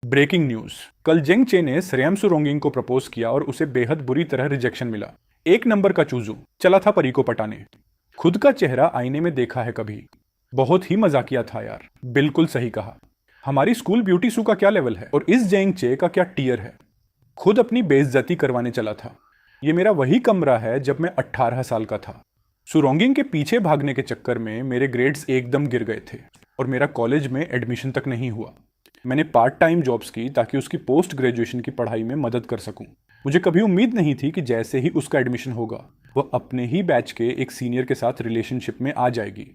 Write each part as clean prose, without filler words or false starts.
Breaking news. कल जेंग चे ने सरेम सुरोंगिंग को प्रपोज किया और उसे बेहद बुरी तरह रिजेक्शन मिला। एक नंबर का चूजू चला था परी को पटाने। खुद का चेहरा आईने में देखा है कभी? बहुत ही मजाकिया था यार। बिल्कुल सही कहा। हमारी स्कूल ब्यूटी सू का क्या लेवल है और इस जेंग चे का क्या टीयर है। खुद अपनी बेइज्जती करवाने चला था। ये मेरा वही कमरा है जब मैं 18 साल का था। सुरोंगिंग के पीछे भागने के चक्कर में मेरे ग्रेड्स एकदम गिर गए थे और मेरा कॉलेज में एडमिशन तक नहीं हुआ। मैंने पार्ट टाइम जॉब्स की ताकि उसकी पोस्ट ग्रेजुएशन की पढ़ाई में मदद कर सकूं। मुझे कभी उम्मीद नहीं थी कि जैसे ही उसका एडमिशन होगा वह अपने ही बैच के एक सीनियर के साथ रिलेशनशिप में आ जाएगी।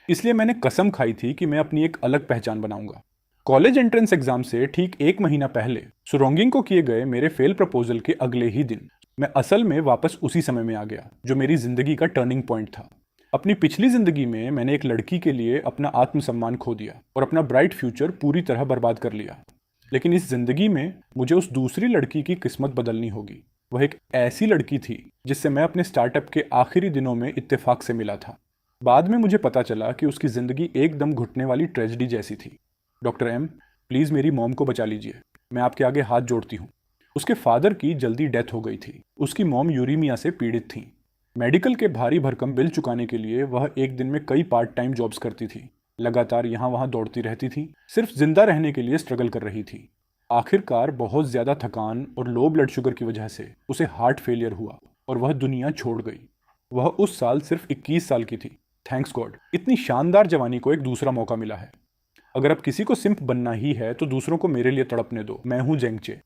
इसलिए मैंने कसम खाई थी कि मैं अपनी एक अलग पहचान बनाऊंगा। कॉलेज एंट्रेंस एग्जाम से ठीक एक महीना पहले सुरोंगिंग को किए गए मेरे फेल प्रपोजल के अगले ही दिन मैं असल में वापस उसी समय में आ गया जो मेरी जिंदगी का टर्निंग पॉइंट था। अपनी पिछली जिंदगी में मैंने एक लड़की के लिए अपना आत्मसम्मान खो दिया और अपना ब्राइट फ्यूचर पूरी तरह बर्बाद कर लिया। लेकिन इस जिंदगी में मुझे उस दूसरी लड़की की किस्मत बदलनी होगी। वह एक ऐसी लड़की थी जिससे मैं अपने स्टार्टअप के आखिरी दिनों में इत्तेफाक से मिला था। बाद में मुझे पता चला कि उसकी जिंदगी एकदम घुटने वाली ट्रेजेडी जैसी थी। डॉक्टर एम, प्लीज मेरी मॉम को बचा लीजिए। मैं आपके आगे हाथ जोड़ती हूँ। उसके फादर की जल्दी डेथ हो गई थी। उसकी मॉम यूरीमिया से पीड़ित थी। मेडिकल के भारी भरकम बिल चुकाने के लिए वह एक दिन में कई पार्ट टाइम जॉब्स करती थी। लगातार यहाँ वहाँ दौड़ती रहती थी। सिर्फ जिंदा रहने के लिए स्ट्रगल कर रही थी। आखिरकार बहुत ज्यादा थकान और लो ब्लड शुगर की वजह से उसे हार्ट फेलियर हुआ और वह दुनिया छोड़ गई। वह उस साल सिर्फ 21 साल की थी। थैंक्स गॉड, इतनी शानदार जवानी को एक दूसरा मौका मिला है। अगर अब किसी को सिंप बनना ही है तो दूसरों को मेरे लिए तड़पने दो। मैं हूं जेंगचे।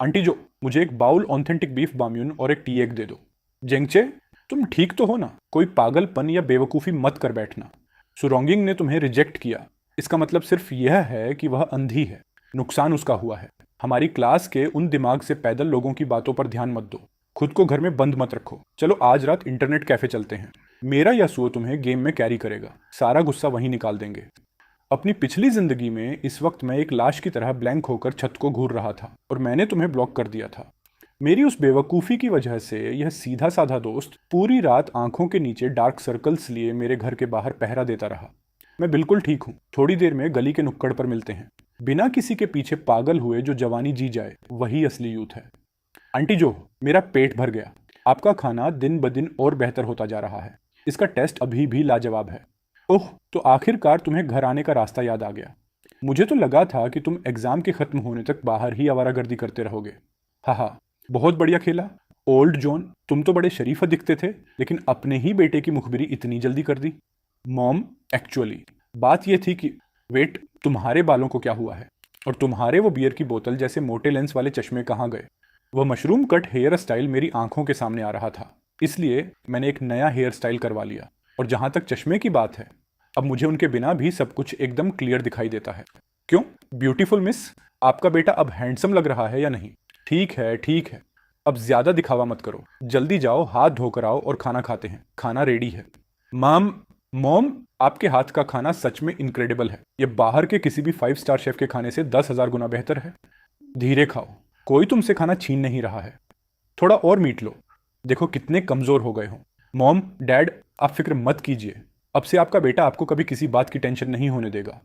आंटी जो, मुझे एक बाउल ऑथेंटिक बीफ बाम्यून और एक टी एग दे दो। जेंगचे, तुम ठीक तो हो ना? कोई पागलपन या बेवकूफ़ी मत कर बैठना। सुरोंगिंग ने तुम्हें रिजेक्ट किया, इसका मतलब सिर्फ यह है कि वह अंधी है। नुकसान उसका हुआ है। हमारी क्लास के उन दिमाग से पैदल लोगों की बातों पर ध्यान मत दो। खुद को घर में बंद मत रखो। चलो आज रात इंटरनेट कैफे चलते हैं। मेरा यासुओ तुम्हें गेम में कैरी करेगा। सारा गुस्सा वहीं निकाल देंगे। अपनी पिछली जिंदगी में इस वक्त मैं एक लाश की तरह ब्लैंक होकर छत को घूर रहा था और मैंने तुम्हें ब्लॉक कर दिया था। मेरी उस बेवकूफ़ी की वजह से यह सीधा साधा दोस्त पूरी रात आंखों के नीचे डार्क सर्कल्स लिए मेरे घर के बाहर पहरा देता रहा। मैं बिल्कुल ठीक हूँ। थोड़ी देर में गली के नुक्कड़ पर मिलते हैं। बिना किसी के पीछे पागल हुए जो जवानी जी जाए वही असली यूथ है। आंटी जो, मेरा पेट भर गया। आपका खाना दिन ब दिन और बेहतर होता जा रहा है। इसका टेस्ट अभी भी लाजवाब है। ओह, तो आखिरकार तुम्हें घर आने का रास्ता याद आ गया। मुझे तो लगा था कि तुम एग्जाम के खत्म होने तक बाहर ही आवारागर्दी करते रहोगे। हाँ, बहुत बढ़िया खेला। ओल्ड जॉन, तुम तो बड़े शरीफ दिखते थे लेकिन अपने ही बेटे की मुखबिरी इतनी जल्दी कर दी। मॉम, एक्चुअली बात यह थी कि वेट, तुम्हारे बालों को क्या हुआ है? और तुम्हारे वो बियर की बोतल जैसे मोटे लेंस वाले चश्मे कहाँ गए? वह मशरूम कट हेयर स्टाइल मेरी आंखों के सामने आ रहा था, इसलिए मैंने एक नया हेयर स्टाइल करवा लिया। और जहां तक चश्मे की बात है, अब मुझे उनके बिना भी सब कुछ एकदम क्लियर दिखाई देता है। क्यों ब्यूटीफुल मिस, आपका बेटा अब हैंडसम लग रहा है या नहीं? ठीक है ठीक है, अब ज्यादा दिखावा मत करो। जल्दी जाओ, हाथ धोकर आओ और खाना खाते हैं। खाना रेडी है। मॉम, आपके हाथ का खाना सच में इनक्रेडिबल है। ये बाहर के किसी भी 5 स्टार शेफ के खाने से 10,000 गुना बेहतर है। धीरे खाओ, कोई तुमसे खाना छीन नहीं रहा है। थोड़ा और मीट लो। देखो कितने कमजोर हो गए हो। मॉम, डैड, आप फिक्र मत कीजिए। अब से आपका बेटा आपको कभी किसी बात की टेंशन नहीं होने देगा।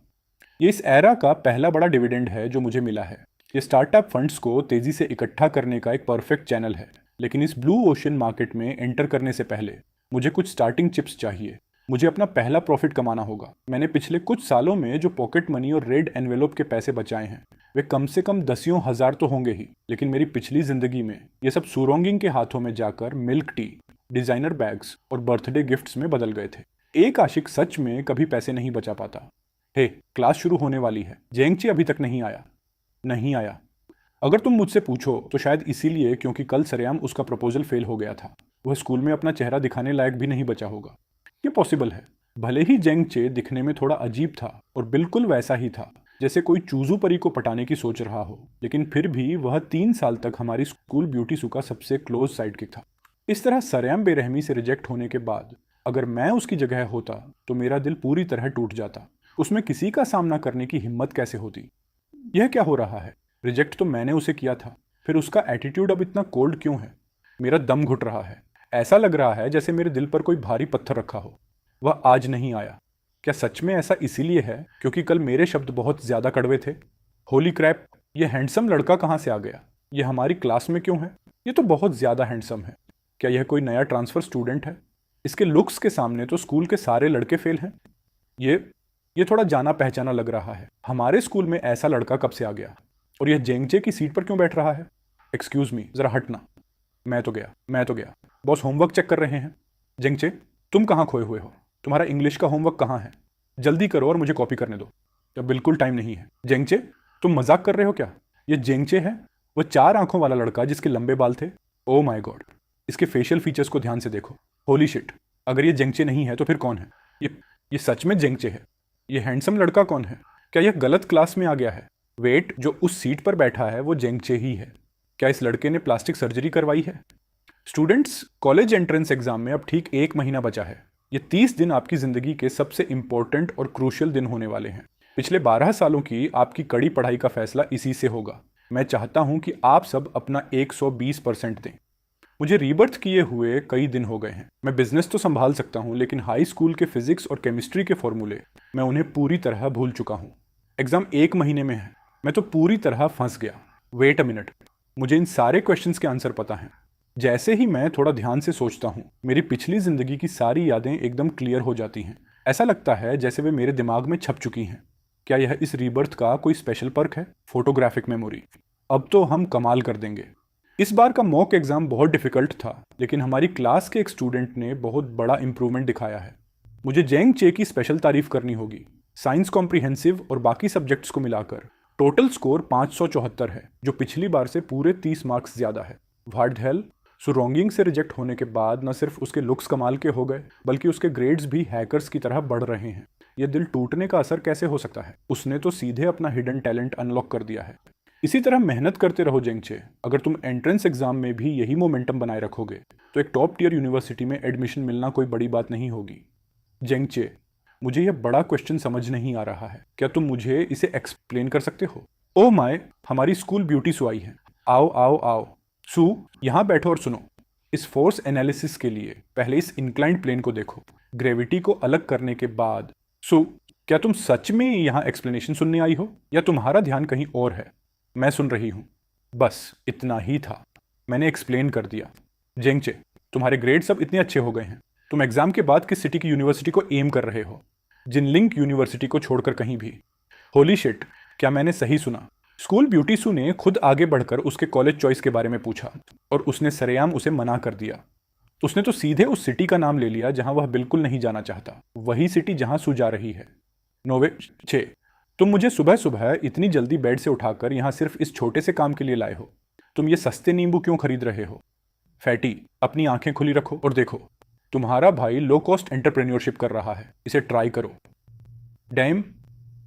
ये इस एरा का पहला बड़ा डिविडेंड है जो मुझे मिला है। ये स्टार्टअप फंड्स को तेजी से इकट्ठा करने का एक परफेक्ट चैनल है। लेकिन इस ब्लू ओशन मार्केट में एंटर करने से पहले मुझे कुछ स्टार्टिंग चिप्स चाहिए। मुझे अपना पहला प्रॉफिट कमाना होगा। मैंने पिछले कुछ सालों में जो पॉकेट मनी और रेड एनवेलोप के पैसे बचाए हैं वे कम से कम दसियों हजार तो होंगे ही। लेकिन मेरी पिछली जिंदगी में ये सब सुरोंगिंग के हाथों में जाकर मिल्क टी, डिजाइनर बैग्स और बर्थडे गिफ्ट्स में बदल गए थे। एक आशिक सच में कभी पैसे नहीं बचा पाता। हे, क्लास शुरू होने वाली है। जेंगची अभी तक नहीं आया। अगर तुम मुझसे पूछो तो शायद इसीलिए क्योंकि कल सरेआम उसका प्रपोजल फेल हो गया था। वह स्कूल में अपना चेहरा दिखाने लायक भी नहीं बचा होगा। ये पॉसिबल है। भले ही जेंगचे दिखने में थोड़ा अजीब था और बिल्कुल वैसा ही था जैसे कोई चूजू परी को पटाने की सोच रहा हो, लेकिन फिर भी वह 3 साल तक हमारी स्कूल ब्यूटी सू का सबसे क्लोज साइड किक था। इस तरह सरेआम बेरहमी से रिजेक्ट होने के बाद अगर मैं उसकी जगह होता तो मेरा दिल पूरी तरह टूट जाता। उसमें किसी का सामना करने की हिम्मत कैसे होती? यह क्या हो रहा है? रिजेक्ट तो मैंने उसे किया था, फिर उसका एटीट्यूड अब इतना कोल्ड क्यों है? मेरा दम घुट रहा है। ऐसा लग रहा है जैसे मेरे दिल पर कोई भारी पत्थर रखा हो। वह आज नहीं आया। क्या सच में ऐसा इसीलिए है क्योंकि कल मेरे शब्द बहुत ज्यादा कड़वे थे? होली क्रैप, ये हैंडसम लड़का कहाँ से आ गया? ये हमारी क्लास में क्यों है? ये तो बहुत ज़्यादा हैंडसम है। क्या यह कोई नया ट्रांसफ़र स्टूडेंट है? इसके लुक्स के सामने तो स्कूल के सारे लड़के फेल हैं। ये थोड़ा जाना पहचाना लग रहा है। हमारे स्कूल में ऐसा लड़का कब से आ गया? और यह जेंगचे की सीट पर क्यों बैठ रहा है? एक्सक्यूज़ मी, ज़रा हटना। मैं तो गया। बॉस होमवर्क चेक कर रहे हैं। जेंगचे, तुम कहाँ खोए हुए हो? तुम्हारा इंग्लिश का होमवर्क कहाँ है? जल्दी करो और मुझे कॉपी करने दो। या बिल्कुल टाइम नहीं है। जेंगचे, तुम मजाक कर रहे हो क्या? ये जेंगचे है, वो 4 आंखों वाला लड़का जिसके लंबे बाल थे। ओ माय गॉड, इसके फेशियल फीचर्स को ध्यान से देखो। होली शिट, अगर ये जेंगचे नहीं है तो फिर कौन है? ये सच में जेंगचे है। ये हैंडसम लड़का कौन है? क्या यह गलत क्लास में आ गया है? वेट, जो उस सीट पर बैठा है वो जेंगचे ही है। क्या इस लड़के ने प्लास्टिक सर्जरी करवाई है? स्टूडेंट्स, कॉलेज एंट्रेंस एग्जाम में अब ठीक 1 महीना बचा है। ये 30 दिन आपकी ज़िंदगी के सबसे इंपॉर्टेंट और क्रूशियल दिन होने वाले हैं। पिछले 12 सालों की आपकी कड़ी पढ़ाई का फैसला इसी से होगा। मैं चाहता हूं कि आप सब अपना 120% दें। मुझे रीबर्थ किए हुए कई दिन हो गए हैं। मैं बिजनेस तो संभाल सकता हूं, लेकिन हाई स्कूल के फिजिक्स और केमिस्ट्री के फॉर्मूले मैं उन्हें पूरी तरह भूल चुका हूं। एग्जाम 1 महीने में है। मैं तो पूरी तरह फंस गया। वेट अ मिनट, मुझे इन सारे क्वेश्चंस के आंसर पता हैं। जैसे ही मैं थोड़ा ध्यान से सोचता हूँ, मेरी पिछली जिंदगी की सारी यादें एकदम क्लियर हो जाती हैं। ऐसा लगता है जैसे वे मेरे दिमाग में छप चुकी हैं। क्या यह इस रीबर्थ का कोई स्पेशल पर्क है? Photographic memory. अब तो हम कमाल कर देंगे। इस बार का मॉक एग्जाम बहुत डिफिकल्ट था, लेकिन हमारी क्लास के एक स्टूडेंट ने बहुत बड़ा इंप्रूवमेंट दिखाया है। मुझे जेंग चे की स्पेशल तारीफ करनी होगी। साइंस कॉम्प्रिहेंसिव और बाकी सब्जेक्ट्स को मिलाकर टोटल स्कोर 574 है, जो पिछली बार से पूरे 30 मार्क्स ज्यादा है। What the hell? सुरोंगिंग से रिजेक्ट होने के बाद न सिर्फ उसके लुक्स कमाल के हो गए, बल्कि उसके ग्रेड्स भी हैकर्स की तरह बढ़ रहे हैं। यह दिल टूटने का असर कैसे हो सकता है? उसने तो सीधे अपना हिडन टैलेंट अनलॉक कर दिया है। इसी तरह मेहनत करते रहो जेंगचे। अगर तुम एंट्रेंस एग्जाम में भी यही मोमेंटम बनाए रखोगे तो एक टॉप टियर यूनिवर्सिटी में एडमिशन मिलना कोई बड़ी बात नहीं होगी। जेंगचे, मुझे यह बड़ा क्वेश्चन समझ नहीं आ रहा है। क्या तुम मुझे इसे एक्सप्लेन कर सकते हो? ओह माय, हमारी स्कूल ब्यूटी सु आई है। आओ आओ आओ। सु, यहाँ बैठो और सुनो। इस फोर्स एनालिसिस के लिए पहले इस इंक्लाइंड प्लेन को देखो। ग्रेविटी को अलग करने के बाद सु, क्या तुम सच में यहाँ एक्सप्लेनेशन सुनने आई हो या तुम्हारा ध्यान कहीं और है? मैं सुन रही हूँ। बस इतना ही था, मैंने एक्सप्लेन कर दिया। जेंगचे, तुम्हारे ग्रेड सब इतने अच्छे हो गए हैं। तुम एग्जाम के बाद किस सिटी की यूनिवर्सिटी को एम कर रहे हो? जिनलिंग यूनिवर्सिटी को छोड़कर कहीं भी। होली शिट, क्या मैंने सही सुना? स्कूल ब्यूटी सु ने खुद आगे बढ़कर उसके कॉलेज चॉइस के बारे में पूछा और उसने सरेआम उसे मना कर दिया। उसने तो सीधे उस सिटी का नाम ले लिया जहां वह बिल्कुल नहीं जाना चाहता, वही सिटी जहां सु जा रही है। नोवे 6, तुम मुझे सुबह सुबह इतनी जल्दी बेड से उठाकर यहाँ सिर्फ इस छोटे से काम के लिए लाए हो। तुम ये सस्ते नींबू क्यों खरीद रहे हो? फैटी, अपनी आंखें खुली रखो और देखो, तुम्हारा भाई लो कॉस्ट एंटरप्रेन्योरशिप कर रहा है। इसे ट्राई करो। डैम,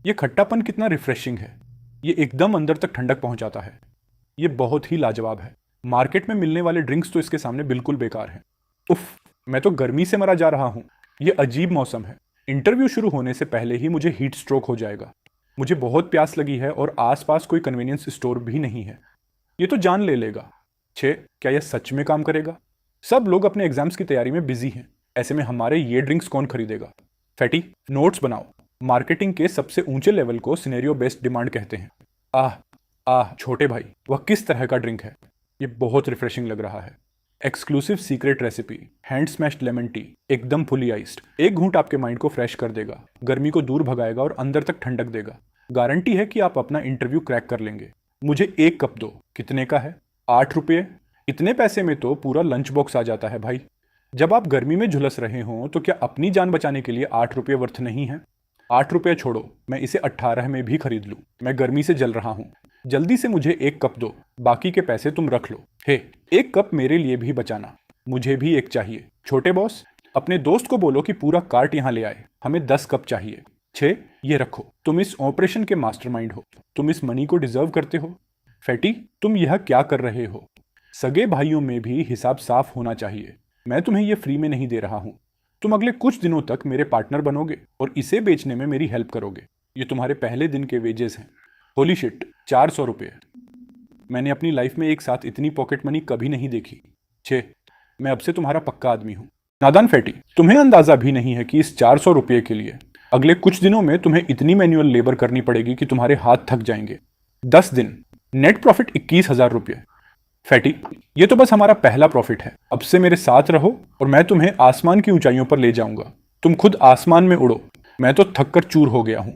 ये खट्टापन कितना रिफ्रेशिंग है। ये एकदम अंदर तक ठंडक पहुंचाता है। ये बहुत ही लाजवाब है। मार्केट में मिलने वाले ड्रिंक्स तो इसके सामने बिल्कुल बेकार हैं। उफ, मैं तो गर्मी से मरा जा रहा हूँ। ये अजीब मौसम है। इंटरव्यू शुरू होने से पहले ही मुझे हीट स्ट्रोक हो जाएगा। मुझे बहुत प्यास लगी है और आसपास कोई कन्वीनियंस स्टोर भी नहीं है। ये तो जान ले लेगा। 6, क्या यह सच में काम करेगा? सब लोग अपने एग्जाम्स की तैयारी में बिजी हैं। ऐसे में हमारे ये ड्रिंक्स कौन खरीदेगा? फैटी, नोट्स बनाओ। मार्केटिंग के सबसे ऊंचे लेवल को सिनेरियो बेस्ड डिमांड कहते हैं। आह छोटे भाई, वह किस तरह का ड्रिंक है? ये बहुत रिफ्रेशिंग लग रहा है। Exclusive secret recipe, hand smashed lemon tea, एकदम फुली आइस्ड। एक घूंट आपके माइंड को फ्रेश कर देगा, गर्मी को दूर भगाएगा और अंदर तक ठंडक देगा। गारंटी है कि आप अपना इंटरव्यू क्रैक कर लेंगे। मुझे 1 कप दो। कितने का है? 8 रुपये। इतने पैसे में तो पूरा लंच बॉक्स आ जाता है भाई। जब आप गर्मी में झुलस रहे हों तो क्या अपनी जान बचाने के लिए 8 रुपये वर्थ नहीं है? 8 रुपये छोड़ो, मैं इसे 18 में भी खरीद लूँ। मैं गर्मी से जल रहा हूँ। जल्दी से मुझे 1 कप दो, बाकी के पैसे तुम रख लो। हे, 1 कप मेरे लिए भी बचाना। मुझे भी एक चाहिए। छोटे बॉस, अपने दोस्त को बोलो कि पूरा कार्ट यहाँ ले आए। हमें 10 कप चाहिए। 6, ये रखो। तुम इस ऑपरेशन के मास्टरमाइंड हो। तुम इस मनी को डिजर्व करते हो। फैटी, तुम यह क्या कर रहे हो? सगे भाइयों में भी हिसाब साफ होना चाहिए। मैं तुम्हें यह फ्री में नहीं दे रहा हूँ। तुम अगले कुछ दिनों तक मेरे पार्टनर बनोगे और इसे बेचने में मेरी हेल्प करोगे। ये तुम्हारे पहले दिन के वेजेस हैं। होली शिट, 400 रुपये। मैंने अपनी लाइफ में एक साथ इतनी पॉकेट मनी कभी नहीं देखी। 6, मैं अब से तुम्हारा पक्का आदमी हूँ। नादान फैटी, तुम्हें अंदाजा भी नहीं है कि इस 400 रुपये के लिए अगले कुछ दिनों में तुम्हें इतनी मैन्युअल लेबर करनी पड़ेगी कि तुम्हारे हाथ थक जाएंगे। 10 दिन। नेट प्रॉफिट 21,000 रुपये। फैटी, ये तो बस हमारा पहला प्रॉफिट है। अब से मेरे साथ रहो और मैं तुम्हें आसमान की ऊंचाइयों पर ले जाऊंगा। तुम खुद आसमान में उड़ो, मैं तो थक कर चूर हो गया हूं।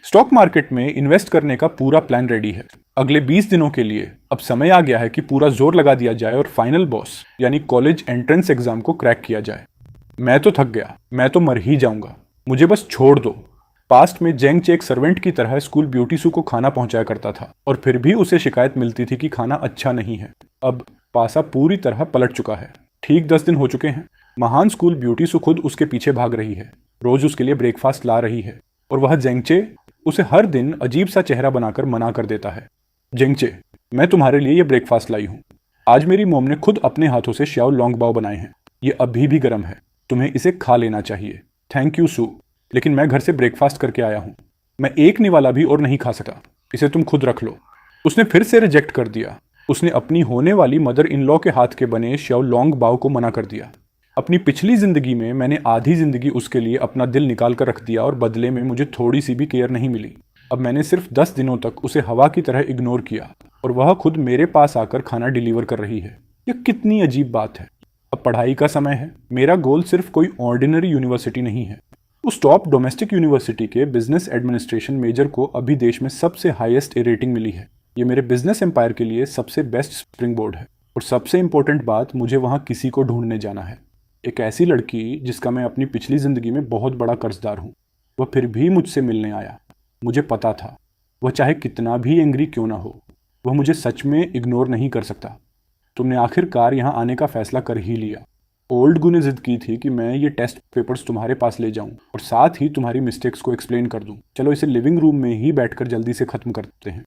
स्टॉक मार्केट में इन्वेस्ट करने का पूरा प्लान रेडी है। अगले 20 दिनों के लिए अब समय आ गया है कि पूरा जोर लगा दिया जाए और फाइनल बॉस यानी कॉलेज एंट्रेंस एग्जाम को क्रैक किया जाए। मैं तो थक गया, मैं तो मर ही जाऊंगा, मुझे बस छोड़ दो। पास्ट में जेंग चे एक सर्वेंट की तरह स्कूल ब्यूटी सू को खाना पहुंचाया करता था और फिर भी उसे शिकायत मिलती थी कि खाना अच्छा नहीं है। अब पासा पूरी तरह पलट चुका है। ठीक 10 दिन हो चुके हैं। महान स्कूल ब्यूटी सू खुद उसके पीछे भाग रही है, रोज उसके लिए ब्रेकफास्ट ला रही है और वह जेंगचे उसे हर दिन अजीब सा चेहरा बनाकर मना कर देता है। जेंगचे, मैं तुम्हारे लिए ये ब्रेकफास्ट लाई हूँ। आज मेरी मोम ने खुद अपने हाथों से श्याओ लॉन्ग बाओ बनाए हैं। ये अभी भी गर्म है, तुम्हें इसे खा लेना चाहिए। थैंक यू सू, लेकिन मैं घर से ब्रेकफास्ट करके आया हूँ। मैं एक निवाला भी और नहीं खा सका, इसे तुम खुद रख लो। उसने फिर से रिजेक्ट कर दिया। उसने अपनी होने वाली मदर इन लॉ के हाथ के बने श्याओ लॉन्ग बाओ को मना कर दिया। अपनी पिछली जिंदगी में मैंने आधी जिंदगी उसके लिए अपना दिल निकाल कर रख दिया और बदले में मुझे थोड़ी सी भी केयर नहीं मिली। अब मैंने सिर्फ 10 दिनों तक उसे हवा की तरह इग्नोर किया और वह खुद मेरे पास आकर खाना डिलीवर कर रही है। यह कितनी अजीब बात है। अब पढ़ाई का समय है। मेरा गोल सिर्फ कोई ऑर्डिनरी यूनिवर्सिटी नहीं है। उस टॉप डोमेस्टिक यूनिवर्सिटी के बिजनेस एडमिनिस्ट्रेशन मेजर को अभी देश में सबसे हाईएस्ट रेटिंग मिली है। ये मेरे बिजनेस एम्पायर के लिए सबसे बेस्ट स्प्रिंग बोर्ड है। और सबसे इंपॉर्टेंट बात, मुझे वहाँ किसी को ढूंढने जाना है। एक ऐसी लड़की जिसका मैं अपनी पिछली जिंदगी में बहुत बड़ा कर्जदार हूँ। वह फिर भी मुझसे मिलने आया। मुझे पता था वह चाहे कितना भी एंग्री क्यों ना हो, वह मुझे सच में इग्नोर नहीं कर सकता। तुमने आखिरकार यहाँ आने का फैसला कर ही लिया। ओल्ड गु ने जिद की थी कि मैं ये टेस्ट पेपर्स तुम्हारे पास ले जाऊं और साथ ही तुम्हारी मिस्टेक्स को एक्सप्लेन कर दूं। चलो इसे लिविंग रूम में ही बैठकर जल्दी से खत्म करते हैं।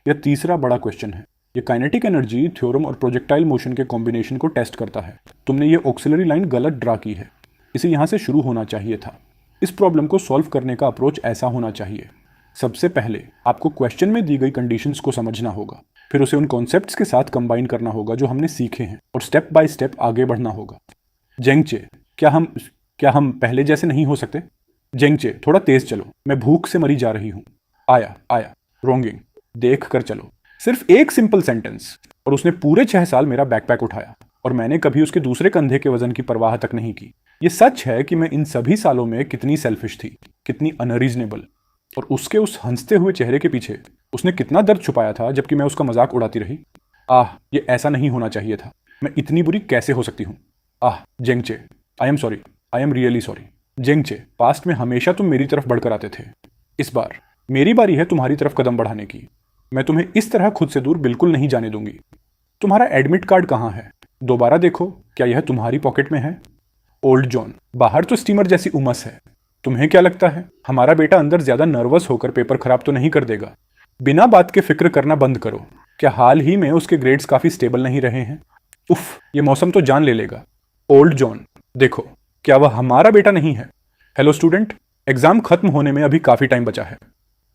यह तीसरा बड़ा क्वेश्चन है। ये काइनेटिक एनर्जी थ्योरम और प्रोजेक्टाइल मोशन के कॉम्बिनेशन को टेस्ट करता है। तुमने ये ऑक्सिलरी लाइन गलत ड्रा की है। इसे यहाँ से शुरू होना चाहिए था। इस प्रॉब्लम को सॉल्व करने का अप्रोच ऐसा होना चाहिए। सबसे पहले आपको क्वेश्चन में दी गई कंडीशंस को समझना होगा, फिर उसे उन कॉन्सेप्ट्स के साथ कंबाइन करना होगा जो हमने सीखे हैं और स्टेप बाय स्टेप आगे बढ़ना होगा। जेंगचे, क्या हम पहले जैसे नहीं हो सकते? जेंगचे, थोड़ा तेज चलो, मैं भूख से मरी जा रही हूँ। आया रोंगिंग, देख कर चलो। सिर्फ एक सिंपल सेंटेंस और उसने पूरे 6 साल मेरा बैकपैक उठाया और मैंने कभी उसके दूसरे कंधे के वजन की परवाह तक नहीं की। ये सच है कि मैं इन सभी सालों में कितनी सेल्फिश थी, कितनी अनरीजनेबल। और उसके उस हंसते हुए चेहरे के पीछे उसने कितना दर्द छुपाया था जबकि मैं उसका मजाक उड़ाती रही। ये ऐसा नहीं होना चाहिए था। मैं इतनी बुरी कैसे हो सकती हूँ? Zhengche, I am sorry, I am really sorry. Zhengche, past में हमेशा तुम मेरी तरफ बढ़कर आते थे। इस बार मेरी बारी है तुम्हारी तरफ कदम बढ़ाने की। मैं तुम्हें इस तरह खुद से दूर बिल्कुल नहीं जाने दूंगी। तुम्हारा एडमिट कार्ड कहाँ है? दोबारा देखो, क्या यह तुम्हारी पॉकेट में है? ओल्ड जॉन, बाहर तो स्टीमर जैसी उमस है। तुम्हें क्या लगता है हमारा बेटा अंदर ज्यादा नर्वस होकर पेपर खराब तो नहीं कर देगा? बिना बात के फिक्र करना बंद करो। क्या हाल ही में उसके ग्रेड्स काफी स्टेबल नहीं रहे हैं? उफ, ये मौसम तो जान ले लेगा। ओल्ड जॉन, देखो, क्या वह हमारा बेटा नहीं है? हेलो स्टूडेंट, एग्जाम खत्म होने में अभी काफी टाइम बचा है।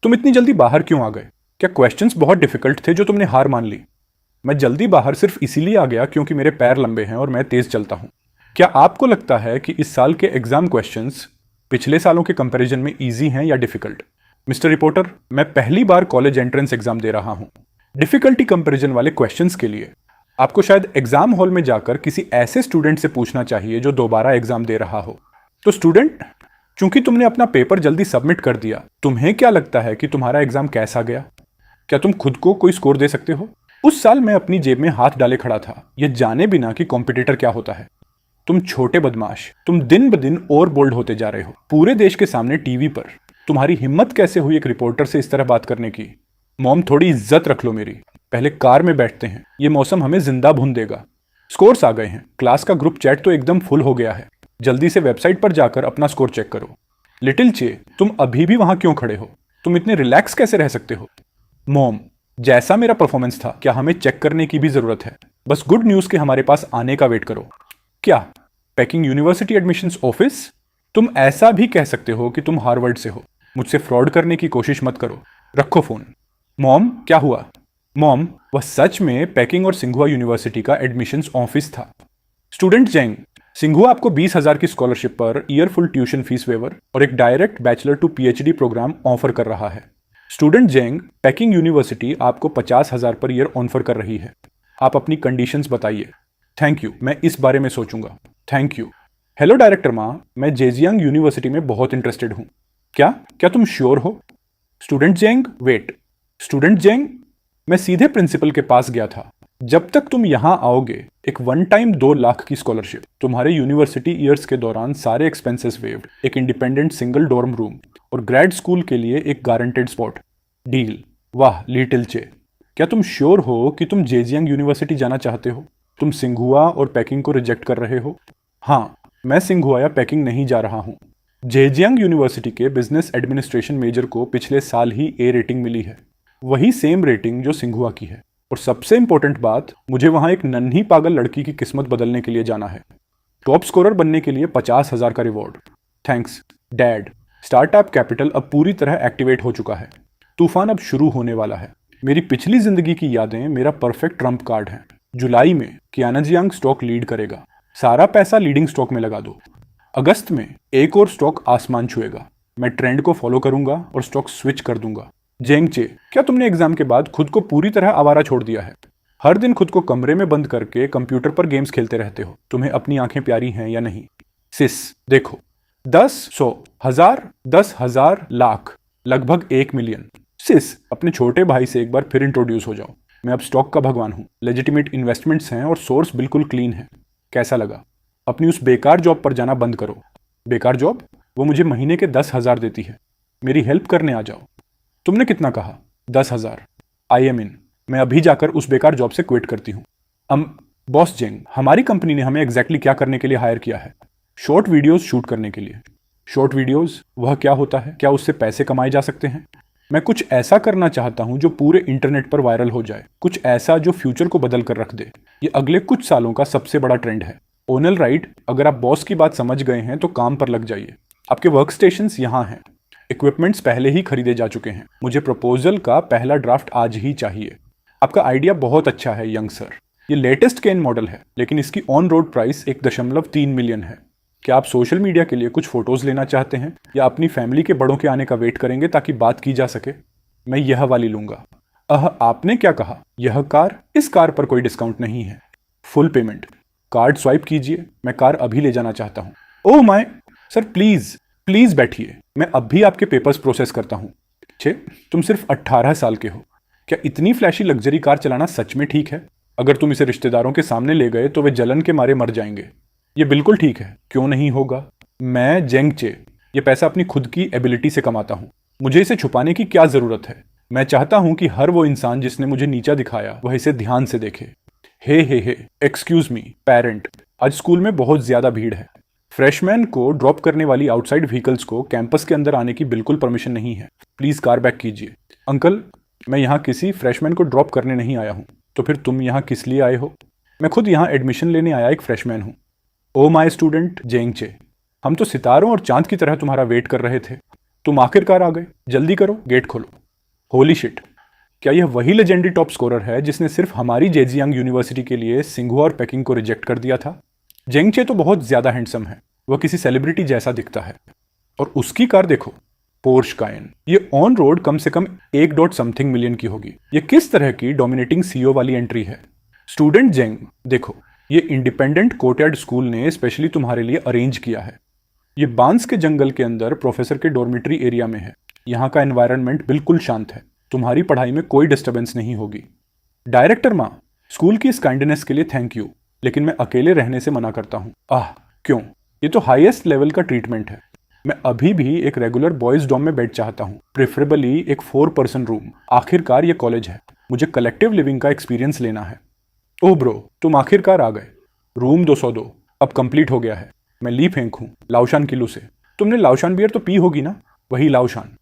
तुम इतनी जल्दी बाहर क्यों आ गए? क्या क्वेश्चंस बहुत डिफिकल्ट थे जो तुमने हार मान ली? मैं जल्दी बाहर सिर्फ इसीलिए आ गया क्योंकि मेरे पैर लंबे हैं और मैं तेज चलता हूं। क्या आपको लगता है कि इस साल के एग्जाम क्वेश्चंस पिछले सालों के कंपैरिजन में इजी हैं या डिफिकल्ट? मिस्टर रिपोर्टर, मैं पहली बार कॉलेज एंट्रेंस एग्जाम दे रहा हूं। डिफिकल्टी कंपैरिजन वाले क्वेश्चंस के लिए आपको शायद एग्जाम हॉल में जाकर किसी ऐसे स्टूडेंट से पूछना चाहिए जो दोबारा एग्जाम दे रहा हो। तो स्टूडेंट, चूंकि तुमने अपना पेपर जल्दी सबमिट कर दिया, तुम्हें क्या लगता है कि तुम्हारा एग्जाम कैसा गया? क्या तुम खुद को कोई स्कोर दे सकते हो? उस साल मैं अपनी जेब में हाथ डाले खड़ा था, यह जाने बिना कि कॉम्पिटिटर क्या होता है। तुम छोटे बदमाश, तुम दिन ब दिन और बोल्ड होते जा रहे हो। पूरे देश के सामने टीवी पर तुम्हारी हिम्मत कैसे हुई एक रिपोर्टर से इस तरह बात करने की? मॉम, थोड़ी इज्जत रख लो मेरी। पहले कार में बैठते हैं, ये मौसम हमें जिंदा भून देगा। स्कोर्स आ गए हैं। क्लास का ग्रुप चैट तो एकदम फुल हो गया है। जल्दी से वेबसाइट पर जाकर अपना स्कोर चेक करो। लिटिल चे, तुम अभी भी वहां क्यों खड़े हो? तुम इतने रिलैक्स कैसे रह सकते हो? मॉम, जैसा मेरा परफॉर्मेंस था, क्या हमें चेक करने की भी जरूरत है? बस गुड न्यूज के हमारे पास आने का वेट करो। क्या पेकिंग यूनिवर्सिटी एडमिशंस ऑफिस? तुम ऐसा भी कह सकते हो कि तुम हार्वर्ड से हो। मुझसे फ्रॉड करने की कोशिश मत करो। रखो फोन। मॉम, क्या हुआ? मॉम, वह सच में पेकिंग और सिंघुआ यूनिवर्सिटी का एडमिशंस ऑफिस था। स्टूडेंट जेंग, सिंघुआ आपको 20,000 की scholarship per year full tuition fee waiver और एक direct bachelor to PhD program offer कर रहा है। स्टूडेंट जेंग, पेकिंग यूनिवर्सिटी आपको 50,000 पर ईयर ऑफर कर रही है। आप अपनी कंडीशंस बताइए। थैंक यू, मैं इस बारे में सोचूंगा। Thank you. हेलो डायरेक्टर माँ, मैं जेजियांग यूनिवर्सिटी में बहुत इंटरेस्टेड हूँ। क्या क्या तुम श्योर हो? Student Zheng, wait. Student Zheng, मैं सीधे प्रिंसिपल के पास गया था। जब तक तुम यहाँ आओगे, एक वन टाइम 2 लाख की स्कॉलरशिप, तुम्हारे यूनिवर्सिटी ईयर्स के दौरान सारे एक्सपेंसेस वेव्ड, एक इंडिपेंडेंट सिंगल डॉर्म रूम और ग्रेड स्कूल के लिए एक गारंटेड स्पॉट। डील। वाह लिटिल चे, क्या तुम श्योर हो कि तुम जेजियांग यूनिवर्सिटी जाना चाहते हो? तुम सिंघुआ और पैकिंग को रिजेक्ट कर रहे हो? हाँ, मैं सिंघुआ या पैकिंग नहीं जा रहा हूँ। जेजियांग यूनिवर्सिटी के बिजनेस एडमिनिस्ट्रेशन मेजर को पिछले साल ही ए रेटिंग मिली है, वही सेम रेटिंग जो सिंघुआ की है। और सबसे इंपॉर्टेंट बात, मुझे वहां एक नन्ही पागल लड़की की किस्मत बदलने के लिए जाना है। टॉप स्कोरर बनने के लिए 50,000 का reward. Thanks dad. Startup capital अब पूरी तरह एक्टिवेट हो चुका है। तूफान अब शुरू होने वाला है। मेरी पिछली जिंदगी की यादें मेरा परफेक्ट ट्रम्प कार्ड है। जुलाई में कियानाजियांग स्टॉक लीड करेगा। सारा पैसा लीडिंग स्टॉक में लगा दो। अगस्त में एक और स्टॉक आसमान छुएगा। मैं ट्रेंड को फॉलो करूंगा और स्टॉक स्विच कर दूंगा। जेंगचे, क्या तुमने एग्जाम के बाद खुद को पूरी तरह आवारा छोड़ दिया है? हर दिन खुद को कमरे में बंद करके कंप्यूटर पर गेम्स खेलते रहते हो। तुम्हें अपनी आंखें प्यारी हैं या नहीं? सिस, देखो, 10, 100, 1000, 10,000, लाख, लगभग 1 मिलियन। सिस, अपने छोटे भाई से एक बार फिर इंट्रोड्यूस हो जाओ। मैं अब स्टॉक का भगवान हूँ। लेजिटिमेट इन्वेस्टमेंट्स हैं और सोर्स बिल्कुल क्लीन है। कैसा लगा? अपनी उस बेकार जॉब पर जाना बंद करो। बेकार जॉब? वो मुझे महीने के 10,000 देती है। मेरी हेल्प करने आ जाओ। तुमने कितना कहा? 10,000। आई एम इन। मैं अभी जाकर उस बेकार जॉब से क्विट करती हूँ। बॉस जेंग, हमारी कंपनी ने हमें एग्जैक्टली क्या करने के लिए हायर किया है? शॉर्ट वीडियोस शूट करने के लिए। शॉर्ट वीडियोस, वह क्या होता है? क्या उससे पैसे कमाए जा सकते हैं? मैं कुछ ऐसा करना चाहता हूं जो पूरे इंटरनेट पर वायरल हो जाए, कुछ ऐसा जो फ्यूचर को बदल कर रख दे। ये अगले कुछ सालों का सबसे बड़ा ट्रेंड है। ओनल राइट, अगर आप बॉस की बात समझ गए हैं तो काम पर लग जाइए। आपके वर्क स्टेशंस यहाँ हैं। इक्विपमेंट्स पहले ही खरीदे जा चुके हैं। मुझे प्रपोजल का पहला ड्राफ्ट आज ही चाहिए। आपका आइडिया बहुत अच्छा है यंग सर। ये लेटेस्ट केन मॉडल है, लेकिन इसकी ऑन रोड प्राइस 1.3 मिलियन है। क्या आप सोशल मीडिया के लिए कुछ फोटोज लेना चाहते हैं या अपनी फैमिली के बड़ों के आने का वेट करेंगे ताकि बात की जा सके? मैं यह वाली लूंगा। आपने क्या कहा? यह कार? इस कार पर कोई डिस्काउंट नहीं है। Full payment. कार्ड स्वाइप कीजिए। मैं कार अभी ले जाना चाहता हूँ। Oh my sir, please please बैठिए, मैं अब भी आपके पेपर्स प्रोसेस करता हूँ। छे, तुम सिर्फ 18 साल के हो। क्या इतनी फ्लैशी लग्जरी कार चलाना सच में ठीक है? अगर तुम इसे रिश्तेदारों के सामने ले गए तो वे जलन के मारे मर जाएंगे। ये बिल्कुल ठीक है, क्यों नहीं होगा? मैं जेंगचे, ये पैसा अपनी खुद की एबिलिटी से कमाता हूँ। मुझे इसे छुपाने की क्या जरूरत है? मैं चाहता हूँ कि हर वो इंसान जिसने मुझे नीचा दिखाया वह इसे ध्यान से देखे। हे, एक्सक्यूज मी पेरेंट, आज स्कूल में बहुत ज्यादा भीड़ है। फ्रेशमैन को ड्रॉप करने वाली आउटसाइड व्हीकल्स को कैंपस के अंदर आने की बिल्कुल परमिशन नहीं है। प्लीज कार बैक कीजिए। अंकल, मैं यहाँ किसी फ्रेशमैन को ड्रॉप करने नहीं आया हूँ। तो फिर तुम यहाँ किस लिए आए हो? मैं खुद यहाँ एडमिशन लेने आया एक फ्रेशमैन हूँ। ओ माय स्टूडेंट जेंगचे, हम तो सितारों और चांद की तरह तुम्हारा वेट कर रहे थे। तुम आखिरकार आ गए। जल्दी करो, गेट खोलो। होली शिट, क्या यह वही लेजेंडरी टॉप स्कोरर है जिसने सिर्फ हमारी जेजियांग यूनिवर्सिटी के लिए सिंघुआ और पेकिंग को रिजेक्ट कर दिया था? जेंगचे तो बहुत ज्यादा हैंडसम है। वह किसी सेलिब्रिटी जैसा दिखता है। और उसकी कार देखो, पोर्श कायन। ये ऑन रोड कम से कम 1.something मिलियन की होगी। ये किस तरह की डोमिनेटिंग सीईओ वाली एंट्री है? स्टूडेंट जेंग, देखो, ये इंडिपेंडेंट कोर्टयार्ड स्कूल ने स्पेशली तुम्हारे लिए अरेंज किया है। ये बांस के जंगल के अंदर प्रोफेसर के डॉर्मिटरी एरिया में है। यहाँ का एनवायरनमेंट बिल्कुल शांत है। तुम्हारी पढ़ाई में कोई डिस्टर्बेंस नहीं होगी। डायरेक्टर माँ, स्कूल की इस काइंडनेस के लिए थैंक यू, लेकिन मैं अकेले रहने से मना करता हूँ। क्यों? ये तो हाईएस्ट लेवल का ट्रीटमेंट है। मैं अभी भी एक रेगुलर बॉयज डॉम में बेड चाहता हूँ, प्रेफरेबली एक 4-person रूम। आखिरकार ये कॉलेज है, मुझे कलेक्टिव लिविंग का एक्सपीरियंस लेना है। ओह ब्रो, तुम आखिरकार आ गए। रूम 202 अब कंप्लीट हो गया है। मैं ली फेंक हूँ लाओशान किलू से। तुमने लाओशान बियर तो पी होगी ना? वही लाओशान।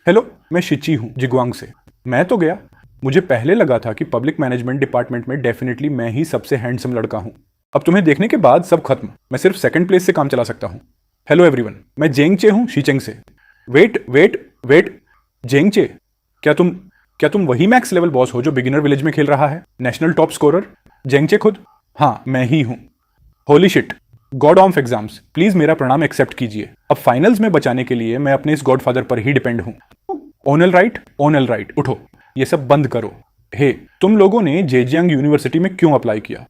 हेलो, मैं शिची हूँ जिगवांग से। मैं तो गया। मुझे पहले लगा था कि पब्लिक मैनेजमेंट डिपार्टमेंट में डेफिनेटली मैं ही सबसे हैंडसम लड़का हूँ। अब तुम्हें देखने के बाद सब खत्म। मैं सिर्फ सेकंड प्लेस से काम चला सकता हूँ। हेलो एवरीवन, मैं जेंगचे हूँ शीचेंग से। वेट, जेंगचे, क्या तुम वही मैक्स लेवल बॉस हो जो बिगिनर विलेज में खेल रहा है? नेशनल टॉप स्कोरर जेंगचे खुद? हाँ, मैं ही हूँ। Holy shit, God of exams, please मेरा प्रणाम एक्सेप्ट कीजिए। अब फाइनल्स में बचाने के लिए मैं अपने इस गॉडफादर पर ही डिपेंड हूँ। ओनल राइट, उठो, ये सब बंद करो। हे, तुम लोगों ने जेजियांग यूनिवर्सिटी में क्यों अप्लाई किया?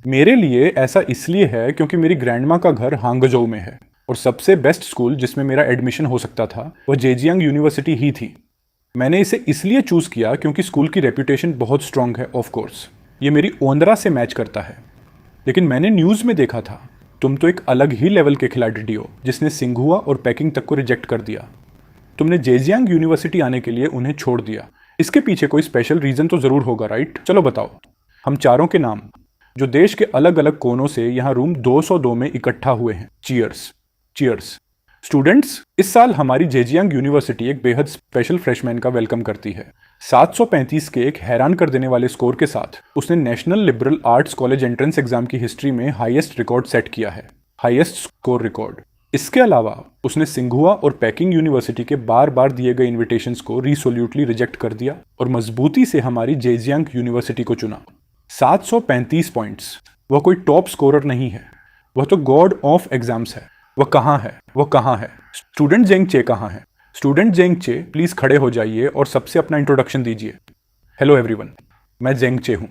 मेरे लिए ऐसा इसलिए है क्योंकि मेरी ग्रैंडमा का घर हांगजोउ में है और सबसे बेस्ट स्कूल जिसमें मेरा एडमिशन हो सकता था वह जेजियांग यूनिवर्सिटी ही थी। मैंने इसे इसलिए चूज किया क्योंकि स्कूल की रेपुटेशन बहुत स्ट्रांग है। ऑफ कोर्स ये मेरी ओनरा से मैच करता है। लेकिन मैंने न्यूज़ में देखा था तुम तो एक अलग ही लेवल के खिलाड़ी हो जिसने सिंघुआ और पैकिंग तक को रिजेक्ट कर दिया। तुमने जेजियांग यूनिवर्सिटी आने के लिए उन्हें छोड़ दिया। इसके पीछे कोई स्पेशल रीजन तो जरूर होगा, राइट? चलो बताओ। हम चारों के नाम जो देश के अलग अलग कोनों से यहाँ रूम 202 में इकट्ठा हुए हैं। Cheers, cheers. स्टूडेंट्स, इस साल हमारी जेजियांग यूनिवर्सिटी एक बेहद स्पेशल फ्रेशमैन का वेलकम करती है। 735 के एक हैरान कर देने वाले स्कोर के साथ उसने national liberal arts college entrance exam की हिस्ट्री में हाईएस्ट रिकॉर्ड सेट किया है, हाईएस्ट स्कोर रिकॉर्ड। इसके अलावा उसने सिंघुआ और पैकिंग यूनिवर्सिटी के बार बार दिए गए इन्विटेशंस को रिसोल्यूटली रिजेक्ट कर दिया और मजबूती से हमारी जेजियांग यूनिवर्सिटी को चुना। 735 पॉइंट्स, वह कोई टॉप स्कोरर नहीं है, वह तो गॉड ऑफ एग्जाम्स है। वह कहाँ है? वह कहाँ है? स्टूडेंट जेंग चे कहाँ है? स्टूडेंट जेंग चे, प्लीज खड़े हो जाइए और सबसे अपना इंट्रोडक्शन दीजिए। हेलो एवरीवन, मैं जेंग चे हूँ।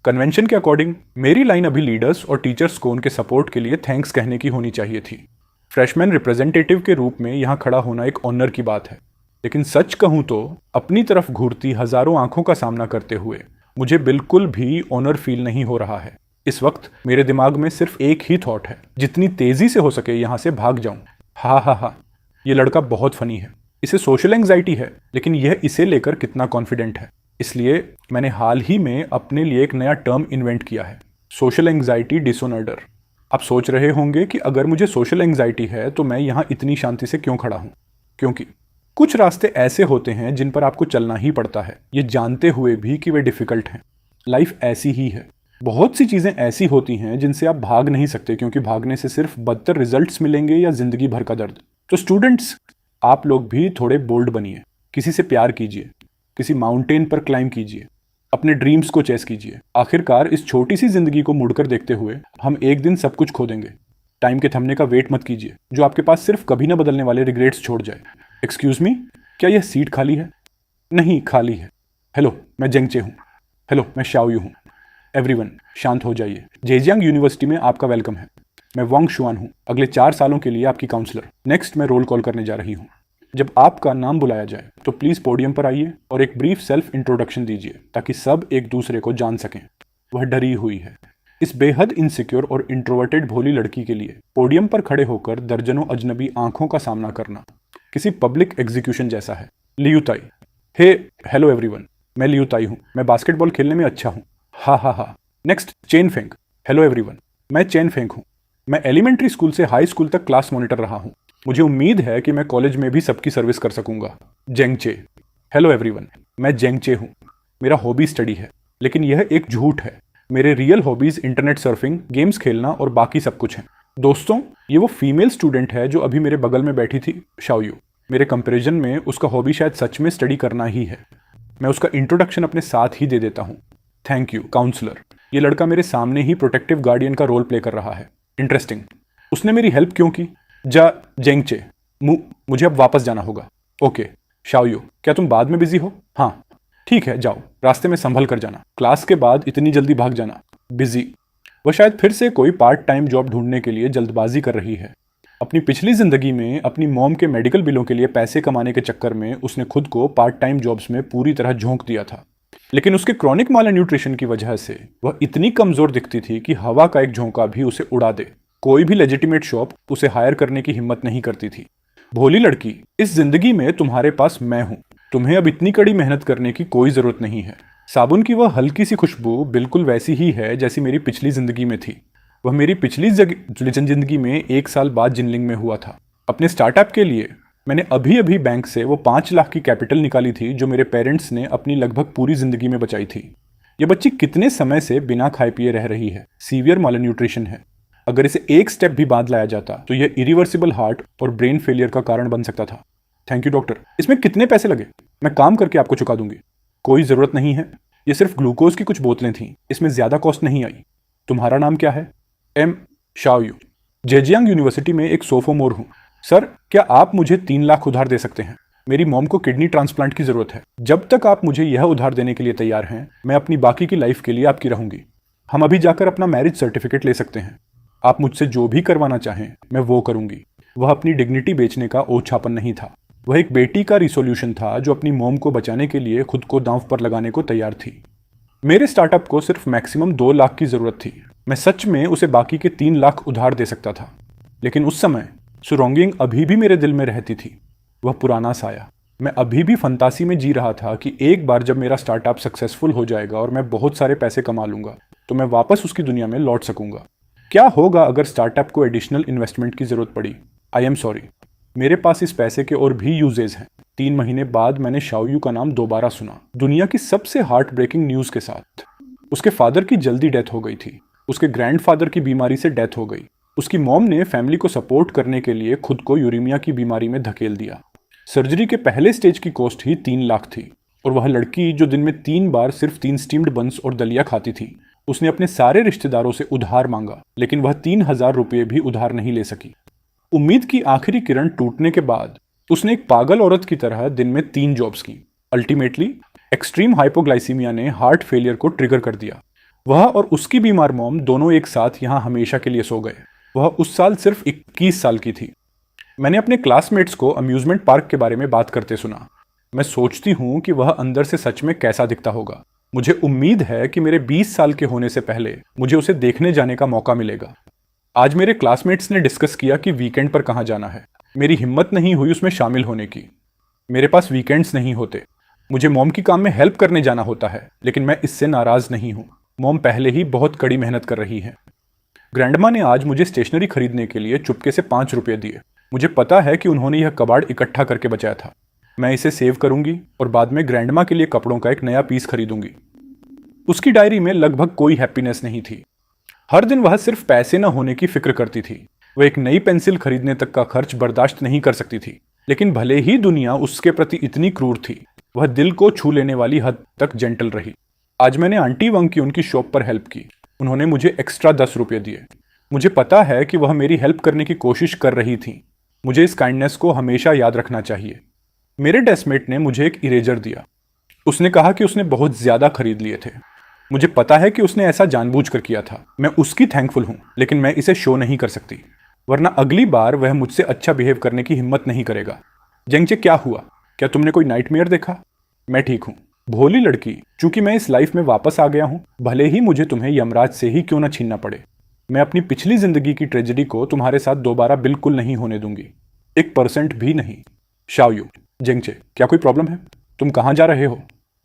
कन्वेंशन के अकॉर्डिंग मेरी लाइन अभी लीडर्स और टीचर्स को उनके सपोर्ट के लिए थैंक्स कहने की होनी चाहिए थी। फ्रेशमैन रिप्रेजेंटेटिव के रूप में यहाँ खड़ा होना एक ऑनर की बात है, लेकिन सच कहूँ तो अपनी तरफ घूरती हजारों आंखों का सामना करते हुए मुझे बिल्कुल भी ऑनर फील नहीं हो रहा है। इस वक्त मेरे दिमाग में सिर्फ एक ही थॉट है, जितनी तेजी से हो सके यहाँ से भाग जाऊं। हा हा हा, ये लड़का बहुत फनी है। इसे सोशल एंग्जाइटी है, लेकिन यह इसे लेकर कितना कॉन्फिडेंट है। इसलिए मैंने हाल ही में अपने लिए एक नया टर्म इन्वेंट किया है, सोशल एंग्जाइटी डिसऑर्डर। आप सोच रहे होंगे कि अगर मुझे सोशल एंग्जाइटी है तो मैं यहाँ इतनी शांति से क्यों खड़ा हूँ? क्योंकि कुछ रास्ते ऐसे होते हैं जिन पर आपको चलना ही पड़ता है, ये जानते हुए भी कि वे डिफिकल्ट हैं। लाइफ ऐसी ही है। बहुत सी चीज़ें ऐसी होती हैं जिनसे आप भाग नहीं सकते, क्योंकि भागने से सिर्फ बदतर रिजल्ट्स मिलेंगे या जिंदगी भर का दर्द। तो स्टूडेंट्स, आप लोग भी थोड़े बोल्ड बनिए, किसी से प्यार कीजिए, किसी माउंटेन पर क्लाइंब कीजिए, अपने ड्रीम्स को चेस कीजिए। आखिरकार इस छोटी सी जिंदगी को मुड़कर देखते हुए हम एक दिन सब कुछ खो देंगे। टाइम के थमने का वेट मत कीजिए, जो आपके पास सिर्फ कभी ना बदलने वाले रिग्रेट्स छोड़ जाए। एक्सक्यूज मी, क्या यह सीट खाली है? नहीं, खाली है। हेलो, मैं जेंग चे हूँ। हेलो, मैं शाओयू हूँ। एवरीवन, शांत हो जाइए। जेजियांग यूनिवर्सिटी में आपका वेलकम है। मैं वांग शुआन हूँ, अगले 4 सालों के लिए आपकी काउंसलर। नेक्स्ट मैं रोल कॉल करने जा रही हूँ। जब आपका नाम बुलाया जाए तो प्लीज पोडियम पर आइए और एक ब्रीफ सेल्फ इंट्रोडक्शन दीजिए, ताकि सब एक दूसरे को जान सकें। वह डरी हुई है। इस बेहद इनसिक्योर और इंट्रोवर्टेड भोली लड़की के लिए पोडियम पर खड़े होकर दर्जनों अजनबी आंखों का सामना करना किसी पब्लिक एग्जीक्यूशन जैसा है। लियूताई। हे, हेलो एवरीवन, मैं लियूताई हूँ। मैं बास्केटबॉल खेलने में अच्छा हूँ। हा हा हा। Next, chain Feng. Hello everyone, मैं चेन फेंग हूँ। मैं एलिमेंट्री स्कूल से हाई स्कूल तक क्लास मॉनिटर रहा हूँ। मुझे उम्मीद है कि मैं कॉलेज में भी सबकी सर्विस कर सकूंगा। जेंग चे। हेलो एवरीवन, मैं जेंग चे हूँ। मेरा हॉबी स्टडी है, लेकिन यह एक झूठ है। मेरे real hobbies internet surfing, games खेलना और बाकी सब कुछ हैं। दोस्तों, ये वो फीमेल स्टूडेंट है जो अभी मेरे बगल में बैठी थी, शाओयू। मेरे कंपैरिजन में उसका हॉबी शायद सच में स्टडी करना ही है। मैं उसका इंट्रोडक्शन अपने साथ ही दे देता हूँ। Thank you, counsellor. ये लड़का मेरे सामने ही प्रोटेक्टिव गार्डियन का रोल प्ले कर रहा है। इंटरेस्टिंग। उसने मेरी हेल्प क्यों की? जेंग चे, मुझे अब वापस जाना होगा। ओके, शाओयू, क्या तुम बाद में बिजी हो? हाँ, ठीक है, जाओ, रास्ते में संभल कर जाना। क्लास के बाद इतनी जल्दी भाग जाना। बिजी। वह शायद फिर से कोई पार्ट टाइम जॉब ढूंढने के लिए जल्दबाजी कर रही है। अपनी पिछली जिंदगी में अपनी मॉम के मेडिकल बिलों के लिए पैसे कमाने के चक्कर में उसने खुद को पार्ट टाइम जॉब्स में पूरी तरह झोंक दिया था। लेकिन उसके क्रॉनिक मालन्यूट्रिशन की वजह से वह इतनी कमजोर दिखती थी कि हवा का एक झोंका भी उसे उड़ा दे। कोई भी लेजिटिमेट शॉप उसे हायर करने की हिम्मत नहीं करती थी। भोली लड़की, इस जिंदगी में तुम्हारे पास मैं हूं। तुम्हें अब इतनी कड़ी मेहनत करने की कोई जरूरत नहीं है। साबुन की वह हल्की सी खुशबू बिल्कुल वैसी ही है जैसी मेरी पिछली जिंदगी में थी। वह मेरी पिछली जिंदगी में 1 साल बाद जिनलिंग में हुआ था। अपने स्टार्टअप के लिए मैंने अभी अभी बैंक से वो 5 लाख की कैपिटल निकाली थी जो मेरे पेरेंट्स ने अपनी लगभग पूरी जिंदगी में बचाई थी। ये बच्ची कितने समय से बिना खाए पिए रह रही है। सीवियर मालन्यूट्रिशन है। अगर इसे एक स्टेप भी बाद लाया जाता तो यह इरिवर्सिबल हार्ट और ब्रेन फेलियर का कारण बन सकता था। Thank you doctor. इसमें कितने पैसे लगे? मैं काम करके आपको चुका दूंगी। कोई जरूरत नहीं है, ये सिर्फ ग्लूकोज की कुछ बोतलें थीं, इसमें ज्यादा कॉस्ट नहीं आई। तुम्हारा नाम क्या है? एम शाओयू। जेजियांग यूनिवर्सिटी में एक सोफोमोर हूँ। सर, क्या आप मुझे 3 लाख उधार दे सकते हैं? मेरी मॉम को किडनी ट्रांसप्लांट की जरूरत है। जब तक आप मुझे यह उधार देने के लिए तैयार हैं, मैं अपनी बाकी की लाइफ के लिए आपकी रहूंगी। हम अभी जाकर अपना मैरिज सर्टिफिकेट ले सकते हैं। आप मुझसे जो भी करवाना चाहें मैं वो करूंगी। वह अपनी डिग्निटी बेचने का ओछापन नहीं था, वह एक बेटी का रिसोल्यूशन था जो अपनी मॉम को बचाने के लिए खुद को दांव पर लगाने को तैयार थी। मेरे स्टार्टअप को सिर्फ मैक्सिमम 2 लाख की जरूरत थी। मैं सच में उसे बाकी के 3 लाख उधार दे सकता था, लेकिन उस समय सुरोंगिंग अभी भी मेरे दिल में रहती थी, वह पुराना साया। मैं अभी भी फंतासी में जी रहा था कि एक बार जब मेरा स्टार्टअप सक्सेसफुल हो जाएगा और मैं बहुत सारे पैसे कमा लूंगा तो मैं वापस उसकी दुनिया में लौट सकूंगा। क्या होगा अगर स्टार्टअप को एडिशनल इन्वेस्टमेंट की जरूरत पड़ी? आई एम सॉरी, मेरे पास इस पैसे के और भी यूजेज हैं। 3 महीने बाद मैंने शाओयू का नाम दोबारा सुना, दुनिया की सबसे हार्ट ब्रेकिंग न्यूज के साथ। उसके फादर की जल्दी डेथ हो गई थी, उसके ग्रैंडफादर की बीमारी से डेथ हो गई। उसकी मॉम ने फैमिली को सपोर्ट करने के लिए खुद को यूरेमिया की बीमारी में धकेल दिया। सर्जरी के पहले स्टेज की कॉस्ट ही 3 लाख थी, और वह लड़की जो दिन में 3 बार सिर्फ 3 स्टीम्ड बंस और दलिया खाती थी, उसने अपने सारे रिश्तेदारों से उधार मांगा, लेकिन वह 3,000 रुपये भी उधार नहीं ले सकी। उम्मीद की आखिरी किरण टूटने के बाद उसने एक पागल औरत की तरह दिन में 3 जॉब्स की। अल्टीमेटली एक्सट्रीम हाइपोग्लाइसीमिया ने हार्ट फेलियर को ट्रिगर कर दिया। वह और उसकी बीमार मॉम दोनों एक साथ यहाँ हमेशा के लिए सो गए। वह उस साल सिर्फ 21 साल की थी। मैंने अपने क्लासमेट्स को अम्यूजमेंट पार्क के बारे में बात करते सुना। मैं सोचती हूँ कि वह अंदर से सच में कैसा दिखता होगा। मुझे उम्मीद है कि मेरे 20 साल के होने से पहले मुझे उसे देखने जाने का मौका मिलेगा। आज मेरे क्लासमेट्स ने डिस्कस किया कि वीकेंड पर कहाँ जाना है। मेरी हिम्मत नहीं हुई उसमें शामिल होने की। मेरे पास वीकेंड्स नहीं होते। मुझे मॉम की काम में हेल्प करने जाना होता है, लेकिन मैं इससे नाराज नहीं हूँ। मॉम पहले ही बहुत कड़ी मेहनत कर रही है। ग्रैंडमा ने आज मुझे स्टेशनरी खरीदने के लिए चुपके से 5 रुपये दिए। मुझे पता है कि उन्होंने यह कबाड़ इकट्ठा करके बचाया था। मैं इसे सेव करूंगी और बाद में ग्रैंडमा के लिए कपड़ों का एक नया पीस खरीदूंगी। उसकी डायरी में लगभग कोई हैप्पीनेस नहीं थी। हर दिन वह सिर्फ पैसे न होने की फिक्र करती थी। वह एक नई पेंसिल खरीदने तक का खर्च बर्दाश्त नहीं कर सकती थी, लेकिन भले ही दुनिया उसके प्रति इतनी क्रूर थी, वह दिल को छू लेने वाली हद तक जेंटल रही। आज मैंने आंटी वंग की उनकी शॉप पर हेल्प की। उन्होंने मुझे एक्स्ट्रा 10 रुपये दिए। मुझे पता है कि वह मेरी हेल्प करने की कोशिश कर रही थी। मुझे इस काइंडनेस को हमेशा याद रखना चाहिए। मेरे डेस्कमेट ने मुझे एक इरेजर दिया। उसने कहा कि उसने बहुत ज्यादा खरीद लिए थे। मुझे पता है कि उसने ऐसा जानबूझकर किया था। मैं उसकी थैंकफुल हूं, लेकिन मैं इसे शो नहीं कर सकती, वरना अगली बार वह मुझसे अच्छा बिहेव करने की हिम्मत नहीं करेगा। जेंगचे, क्या हुआ? क्या तुमने कोई नाइटमेयर देखा? मैं ठीक हूं। भोली लड़की, चूंकि मैं इस लाइफ में वापस आ गया हूं, भले ही मुझे तुम्हें यमराज से ही क्यों न छीनना पड़े, मैं अपनी पिछली जिंदगी की ट्रेजेडी को तुम्हारे साथ दोबारा बिल्कुल नहीं होने दूंगी, 1% भी नहीं। शाओयू, जेंगचे, क्या कोई प्रॉब्लम है? तुम कहाँ जा रहे हो?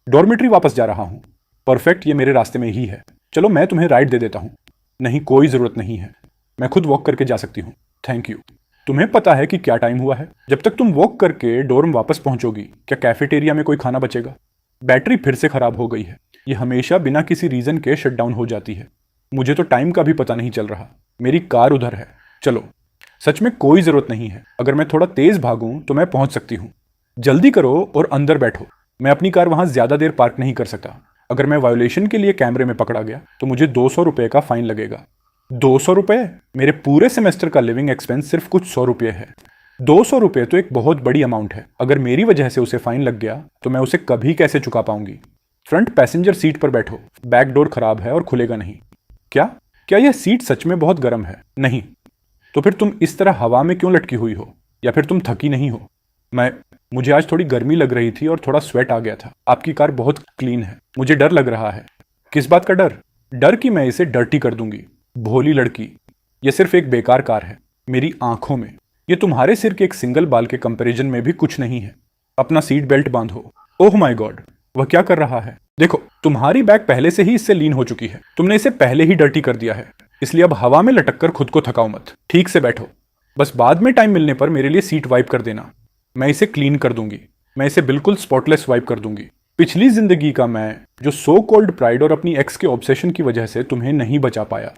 डॉर्मेट्री वापस जा रहा हूं। परफेक्ट, ये मेरे रास्ते में ही है। चलो मैं तुम्हें राइड दे देता हूं। नहीं, कोई जरूरत नहीं है, मैं खुद वॉक करके जा सकती हूँ। Thank you. तुम्हें पता है कि क्या टाइम हुआ है? जब तक तुम वॉक करके डोर्म वापस पहुंचोगी, क्या कैफेटेरिया में कोई खाना बचेगा? बैटरी फिर से खराब हो गई है। ये हमेशा बिना किसी रीजन के शट डाउन हो जाती है। मुझे तो टाइम का भी पता नहीं चल रहा। मेरी कार उधर है। चलो, सच में कोई जरूरत नहीं है। अगर मैं थोड़ा तेज भागूं तो मैं पहुंच सकती हूँ। जल्दी करो और अंदर बैठो। मैं अपनी कार वहां ज्यादा देर पार्क नहीं कर सकता। अगर मैं वायोलेशन के लिए कैमरे में पकड़ा गया तो मुझे 200 रुपये का फाइन लगेगा। 200 रुपये? मेरे पूरे सेमेस्टर का लिविंग एक्सपेंस सिर्फ कुछ 100 रुपये है। 200 रुपये तो एक बहुत बड़ी अमाउंट है। अगर मेरी वजह से उसे फाइन लग गया तो मैं उसे कभी कैसे चुका पाऊंगी? फ्रंट पैसेंजर सीट पर बैठो। बैक डोर खराब है और खुलेगा नहीं। क्या क्या यह सीट सच में बहुत गर्म है? नहीं। तो फिर तुम इस तरह हवा में क्यों लटकी हुई हो? या फिर तुम थकी नहीं हो? मुझे आज थोड़ी गर्मी लग रही थी और थोड़ा स्वेट आ गया था। आपकी कार बहुत क्लीन है। मुझे डर लग रहा है। किस बात का डर? डर कि मैं इसे डर्टी कर दूंगी। भोली लड़की, यह सिर्फ एक बेकार कार है मेरी आंखों में। यह तुम्हारे सिर के एक सिंगल बाल के कंपैरिजन में भी कुछ नहीं है। अपना सीट बेल्ट बांधो। ओह माय गॉड, वह क्या कर रहा है? देखो, तुम्हारी बैग पहले से ही इससे लीन हो चुकी है। तुमने इसे पहले ही डर्टी कर दिया है, इसलिए अब हवा में लटक कर खुद को थकाओ मत। ठीक से बैठो। बस बाद में टाइम मिलने पर मेरे लिए सीट वाइप कर देना। मैं इसे क्लीन कर दूंगी। मैं इसे बिल्कुल स्पॉटलेस वाइप कर दूंगी। पिछली जिंदगी का मैं, जो सो कॉल्ड प्राइड और अपनी एक्स के ऑब्सेशन की वजह से तुम्हें नहीं बचा पाया,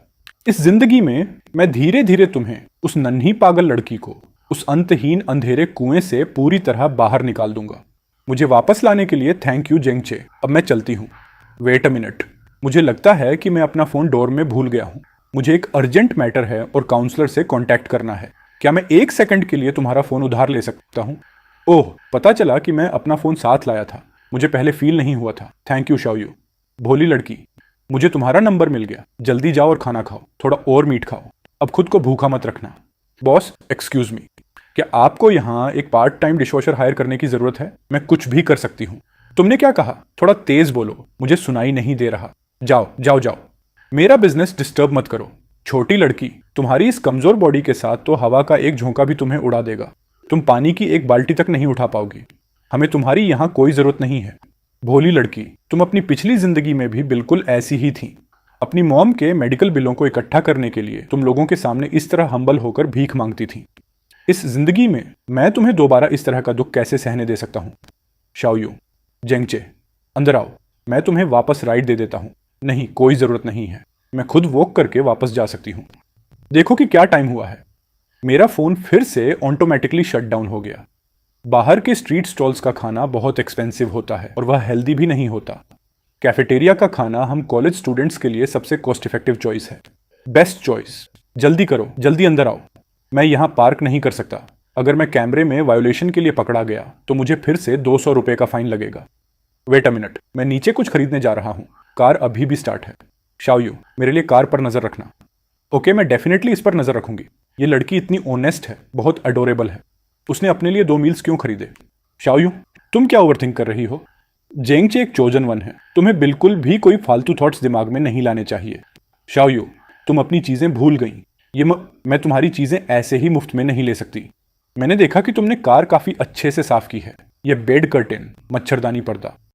इस जिंदगी में मैं धीरे धीरे तुम्हें, उस नन्ही पागल लड़की को, उस अंतहीन अंधेरे कुएं से पूरी तरह बाहर निकाल दूंगा। मुझे वापस लाने के लिए थैंक यू जेंगचे। अब मैं चलती हूँ। वेट अ मिनट, मुझे लगता है कि मैं अपना फोन डोर में भूल गया हूँ। मुझे एक अर्जेंट मैटर है और काउंसलर से कांटेक्ट करना है। क्या मैं 1 सेकंड के लिए तुम्हारा फोन उधार ले सकता हूँ? ओह, पता चला कि मैं अपना फोन साथ लाया था। मुझे पहले फील नहीं हुआ था। Thank you Shaoyu. भोली लड़की, मुझे तुम्हारा नंबर मिल गया। जल्दी जाओ और खाना खाओ, थोड़ा और मीट खाओ। अब खुद को भूखा मत रखना। बॉस, एक्सक्यूज मी, क्या आपको यहाँ एक पार्ट टाइम डिशवॉशर हायर करने की जरूरत है? मैं कुछ भी कर सकती हूँ। तुमने क्या कहा? थोड़ा तेज बोलो, मुझे सुनाई नहीं दे रहा। जाओ जाओ जाओ, मेरा बिजनेस डिस्टर्ब मत करो। छोटी लड़की, तुम्हारी इस कमजोर बॉडी के साथ तो हवा का एक झोंका भी तुम्हें उड़ा देगा। तुम पानी की एक बाल्टी तक नहीं उठा पाओगी। हमें तुम्हारी यहाँ कोई जरूरत नहीं है। भोली लड़की, तुम अपनी पिछली जिंदगी में भी बिल्कुल ऐसी ही थी। अपनी मॉम के मेडिकल बिलों को इकट्ठा करने के लिए तुम लोगों के सामने इस तरह हम्बल होकर भीख मांगती थी। इस जिंदगी में मैं तुम्हें दोबारा इस तरह का दुख कैसे सहने दे सकता हूँ? शाओयू, जेंगचे, अंदर आओ, मैं तुम्हें वापस राइड दे देता हूँ। नहीं, कोई जरूरत नहीं है, मैं खुद वॉक करके वापस जा सकती हूँ। देखो कि क्या टाइम हुआ है। मेरा फोन फिर से ऑटोमेटिकली शट डाउन हो गया। बाहर के स्ट्रीट स्टॉल्स का खाना बहुत एक्सपेंसिव होता है और वह हेल्दी भी नहीं होता। कैफेटेरिया का खाना हम कॉलेज स्टूडेंट्स के लिए सबसे कॉस्ट इफेक्टिव चॉइस है। Best choice. जल्दी करो, जल्दी अंदर आओ। मैं यहाँ पार्क नहीं कर सकता। अगर मैं कैमरे में वायोलेशन के लिए पकड़ा गया तो मुझे फिर से 200 रुपये का फाइन लगेगा। वेट अ मिनट, मैं नीचे कुछ खरीदने जा रहा हूँ। कार अभी भी स्टार्ट है। शाओयू, मेरे लिए कार पर नजर रखना। ओके, मैं डेफिनेटली इस पर नजर रखूंगी। ये लड़की इतनी ऑनेस्ट है, बहुत अडोरेबल है। उसने अपने लिए 2 मील्स क्यों खरीदे? शाओयू, तुम क्या ओवरथिंक कर रही हो? जेंगचे एक चोजन वन है। तुम्हें बिल्कुल भी कोई फालतू थॉट्स दिमाग में नहीं लाने चाहिए। शाओयू, तुम अपनी चीजें भूल गई। मैं तुम्हारी चीजें ऐसे ही मुफ्त में नहीं ले सकती। मैंने देखा कि तुमने कार काफी अच्छे से साफ की है। यह बेड कर्टेन, मच्छरदानी पर्दा,